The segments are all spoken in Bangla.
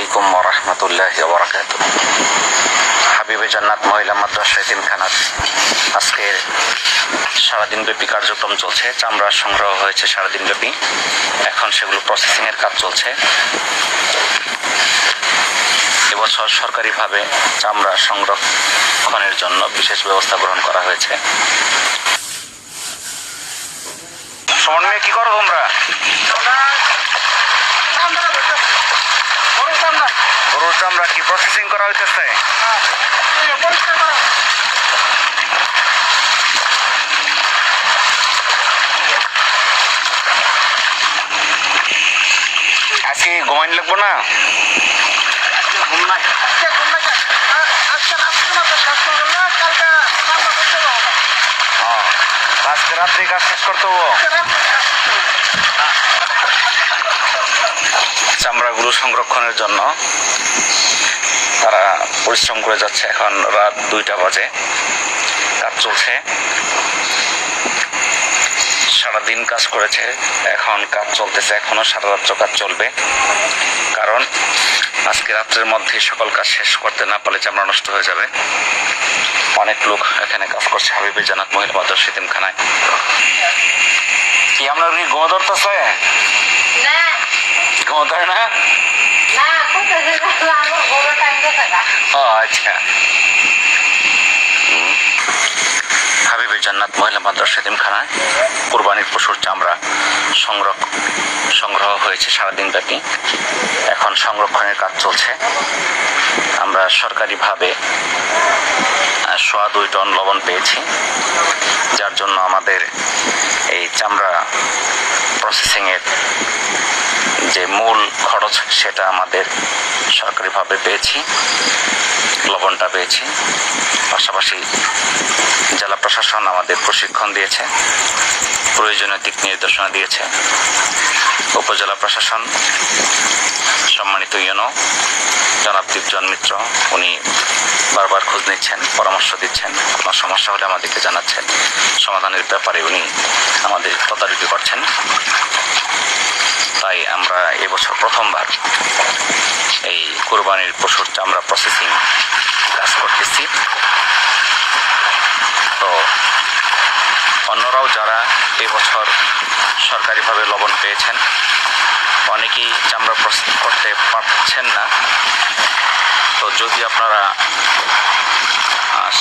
আলাইকুম ওয়া রাহমাতুল্লাহি ওয়া বারাকাতুহু। হাবিবে জান্নাত মহিলা মাদ্রাসা এতিমখানার আজকের সারাদিনব্যাপী কার্যক্রম চলছে। চামড়া সংগ্রহ হয়েছে সারাদিনব্যাপী, এখন সেগুলো প্রসেসিংয়ের কাজ চলছে। এবছর সরকারিভাবে চামড়া সংরক্ষণের জন্য বিশেষ ব্যবস্থা গ্রহণ করা হয়েছে। সমন্বয়ে কি করো তোমরা? গরুর চামড়া কি প্রসেসিং করা হইতেছে? আজকে ঘুমাইন লাগবো না? আজকে রাত্রে কাজ শেষ করতে হবো। চামড়াগুলো সংরক্ষণের জন্য তারা পরিশ্রম করে যাচ্ছে। এখন রাত 2টা বাজে, কাজ চলছে। সারাদিন কাজ করেছে, এখন কাজ চলতেছে, এখনো সারা রাত্র কাজ চলবে। কারণ আজকে রাত্রের মধ্যে সকল কাজ শেষ করতে না পারলে চামড়া নষ্ট হয়ে যাবে। অনেক লোক এখানে কাজ করছে হাবিবে জান্নাত মহিলা মাদ্রাসা এতিমখানায়। কি আপনার কি ঘুমো ধরতেছে? ঘুমো ধরে না? ও আচ্ছা। হাবিবে জান্নাত মহিলা মাদ্রাসা এতিমখানায় কুরবানির পশুর চামড়া সংগ্রহ হয়েছে সারাদিন ব্যাপী, এখন সংরক্ষণের কাজ চলছে। আমরা সরকারিভাবে 2.25 টন লবণ পেয়েছি, যার জন্য আমাদের এই চামড়া প্রসেসিংয়ের যে মূল খরচ সেটা আমাদের সরকারিভাবে পেয়েছি, লবণটা পেয়েছি। পাশাপাশি জেলা প্রশাসন আমাদের প্রশিক্ষণ দিয়েছে, প্রয়োজনীয় দিক নির্দেশনা দিয়েছে। উপজেলা প্রশাসন সম্মানিত ইউনো জনাব দীপজন মিত্র, উনি বারবার খোঁজ নিচ্ছেন, পরামর্শ দিচ্ছেন, কোনো সমস্যা হলে আমাদেরকে জানাচ্ছেন, সমাধানের ব্যাপারে উনি আমাদের তদারকি করছেন। তাই আমরা এবছর প্রথমবার এই কুরবানির পশুর চামড়া প্রসেসিং কাজ করতেছি। তো অন্যরাও যারা এবছর সরকারিভাবে লবণ পেয়েছেন, অনেকেই চামড়া প্রসেসিং করতে পারছেন না। তো যদি আপনারা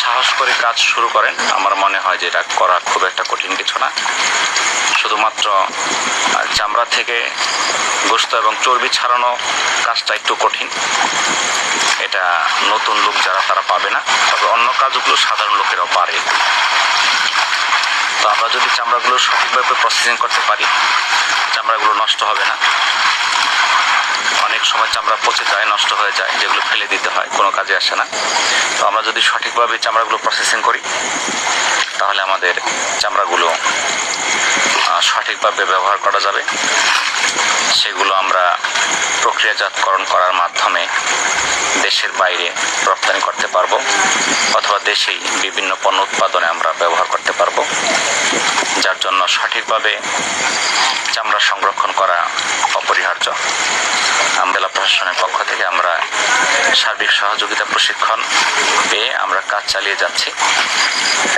সাহস করে কাজ শুরু করেন, আমার মনে হয় যে এটা করা খুব একটা কঠিন কিছু না। শুধুমাত্র চামড়া থেকে গোশত এবং চর্বি ছাড়ানো কাজটা একটু কঠিন, এটা নতুন লোক যারা তারা পাবে না। তবে অন্য কাজগুলো সাধারণ লোকেরাও পারে। তো আমরা যদি চামড়াগুলো সঠিকভাবে প্রসেসিং করতে পারি, চামড়াগুলো নষ্ট হবে না। অনেক সময় চামড়া পচে যায়, নষ্ট হয়ে যায়, যেগুলো ফেলে দিতে হয়, কোনো কাজে আসে না। তো আমরা যদি সঠিকভাবে চামড়াগুলো প্রসেসিং করি, তাহলে আমাদের চামড়াগুলো সঠিকভাবে ব্যবহার করা যাবে। সেগুলো আমরা প্রক্রিয়াজাতকরণ করার মাধ্যমে দেশের বাইরে রপ্তানি করতে পারবো, অথবা দেশেই বিভিন্ন পণ্য উৎপাদনে আমরা ব্যবহার করতে পারবো। যার জন্য সঠিকভাবে চামড়া সংরক্ষণ করা অপরিহার্য। জেলা প্রশাসনের পক্ষ থেকে আমরা সার্বিক সহযোগিতা প্রশিক্ষণ পেয়ে আমরা কাজ চালিয়ে যাচ্ছি,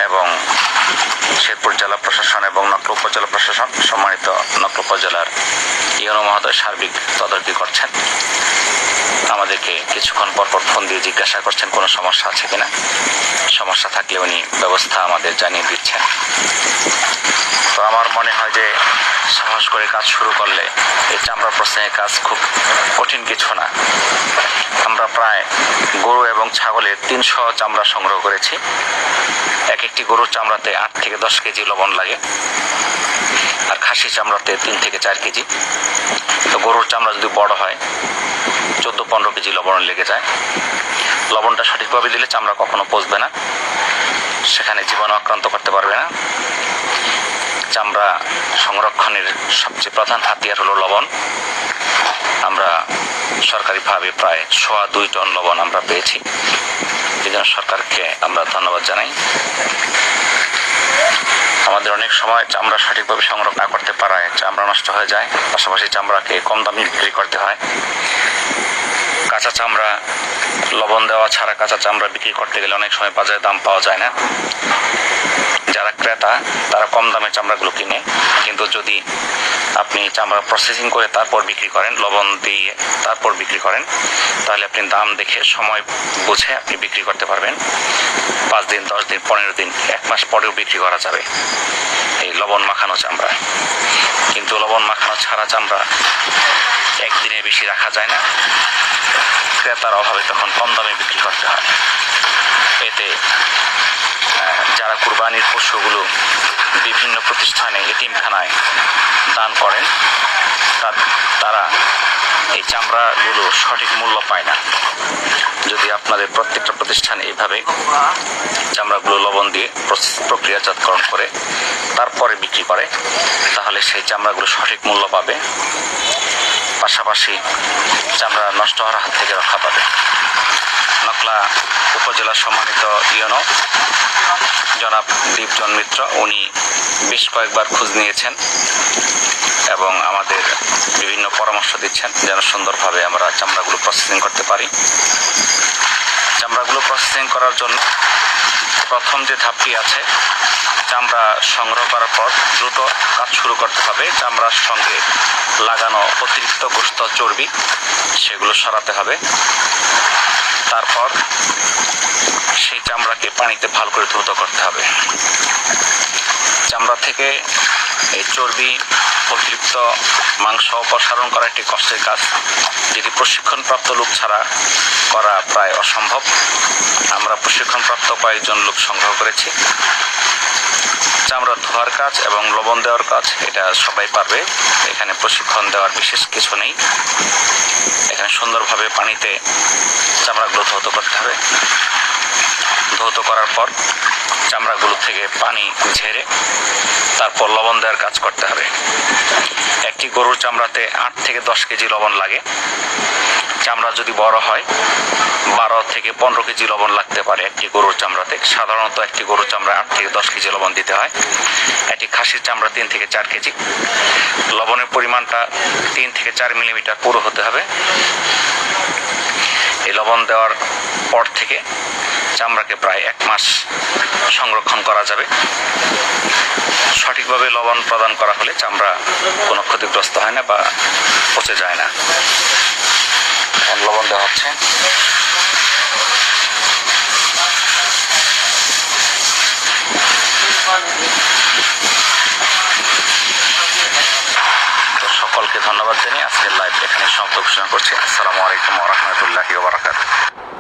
এবং শেরপুর জেলা প্রশাসন এবং নকলা উপজেলা প্রশাসন, সম্মানিত নকলা উপজেলার ইউনো মহোদয় সার্বিক তদারকি করছেন। আমাদেরকে কিছুক্ষণ পরপর ফোন দিয়ে জিজ্ঞাসা করছেন কোনো সমস্যা আছে কিনা। সমস্যা থাকলে উনি ব্যবস্থা আমাদের জানিয়ে দিচ্ছেন। তো আমার মনে হয় যে সাহস করে কাজ শুরু করলে এই চামড়া প্রসেসিংয়ের কাজ খুব কঠিন কিছু না। আমরা প্রায় গরু এবং ছাগলের 300 চামড়া সংগ্রহ করেছি। এক একটি গরুর চামড়াতে 8 থেকে 10 কেজি লবণ লাগে, আর খাসি চামড়াতে 3 থেকে 4 কেজি। তো গরুর চামড়া যদি বড় হয় 14-15 কেজি লবণ লেগে যায়। লবণটা সঠিকভাবে দিলে চামড়া কখনো পচবে না, সেখানে জীবাণু আক্রান্ত করতে পারবে না। চামড়া সংরক্ষণের সবচেয়ে প্রধান হাতিয়ার হলো লবণ। আমরা সরকারিভাবে প্রায় 2.25 টন লবণ আমরা পেয়েছি। এই জন্য সরকারকে আমরা ধন্যবাদ জানাই। আমাদের অনেক সময় চামড়া সঠিকভাবে সংরক্ষণ না করতে পারায় চামড়া নষ্ট হয়ে যায়, পাশাপাশি চামড়াকে কম দামে বিক্রি করতে হয়। কাঁচা চামড়া লবণ দেওয়া ছাড়া কাঁচা চামড়া বিক্রি করতে গেলে অনেক সময় বাজারে দাম পাওয়া যায় না। যারা ক্রেতা তারা কম দামে চামড়াগুলো কিনে, কিন্তু যদি আপনি চামড়া প্রসেসিং করে তারপর বিক্রি করেন, লবণ দিয়ে তারপর বিক্রি করেন, তাহলে আপনি দাম দেখে সময় বুঝে আপনি বিক্রি করতে পারবেন। 5 দিন, 10 দিন, 15 দিন, 1 মাস পরেও বিক্রি করা যাবে এই লবণ মাখানো চামড়া। কিন্তু লবণ মাখানো ছাড়া চামড়া একদিনে বেশি রাখা যায় না, ক্রেতার অভাবে তখন কম দামে বিক্রি করতে হয়। এতে যারা কুরবানির পশুগুলো বিভিন্ন প্রতিষ্ঠানে, এতিমখানায় দান করেন, তারা এই চামড়াগুলো সঠিক মূল্য পায় না। যদি আপনাদের প্রত্যেকটা প্রতিষ্ঠান এইভাবে চামড়াগুলো লবণ দিয়ে প্রক্রিয়াজাতকরণ করে তারপরে বিক্রি করে, তাহলে সেই চামড়াগুলো সঠিক মূল্য পাবে, পাশাপাশি চামড়া নষ্ট হওয়ার হাত থেকে রক্ষা পাবে। নকলা উপজেলার সম্মানিত ইউনো জনাব দীপজন মিত্র, উনি বেশ কয়েকবার খোঁজ নিয়েছেন এবং আমাদের বিভিন্ন পরামর্শ দিচ্ছেন যেন সুন্দরভাবে আমরা চামড়াগুলো প্রসেসিং করতে পারি। চামড়াগুলো প্রসেসিং করার জন্য প্রথম যে ধাপটি আছে, চামড়া সংগ্রহ করার পর দ্রুত কাজ শুরু করতে হবে। চামড়ার সঙ্গে লাগানো অতিরিক্ত গোশত, চর্বি সেগুলো সরাতে হবে। তারপর সেই চামড়াকে পানিতে ভালো করে ধৌত করতে হবে। চামড়া থেকে এই চর্বি, অতিরিক্ত মাংস অপসারণ করা একটি কষ্টের কাজ, যেটি প্রশিক্ষণপ্রাপ্ত লোক ছাড়া করা প্রায় অসম্ভব। আমরা প্রশিক্ষণপ্রাপ্ত কয়েকজন লোক সংগ্রহ করেছি। চামড়া ধোয়ার কাজ এবং লবণ দেওয়ার কাজ এটা সবাই পারবে, এখানে প্রশিক্ষণ দেওয়ার বিশেষ কিছু নেই। এখানে সুন্দরভাবে পানিতে চামড়াগুলো ধৌত করতে হবে। ধৌত করার পর চামড়াগুলো থেকে পানি ঝেড়ে তারপর লবণ দেওয়ার কাজ করতে হবে। একটি গরুর চামড়াতে 8 থেকে 10 কেজি লবণ লাগে। চামড়া যদি বড় হয় 12 থেকে 15 কেজি লবণ লাগতে পারে একটি গরুর চামড়াতে। সাধারণত একটি গরুর চামড়া 8 থেকে 10 কেজি লবণ দিতে হয়। একটি খাসির চামড়া 3 থেকে 4 কেজি। লবণের পরিমাণটা 3 থেকে 4 মিলিমিটার পুরো হতে হবে। এই লবণ দেওয়ার পর থেকে চামড়াকে প্রায় 1 মাস সংরক্ষণ করা যাবে। সঠিকভাবে লবণ প্রদান করা হলে চামড়া কোনো ক্ষতিগ্রস্ত হয় না বা পচে যায় না। লবণ দেওয়া হচ্ছে। তো সকলকে ধন্যবাদ জানিয়ে আজকের লাইভ এখানে সমাপ্ত ঘোষণা করছি। আসসালামু আলাইকুম ওয়া রাহমাতুল্লাহি ওয়া বারাকাতুহু।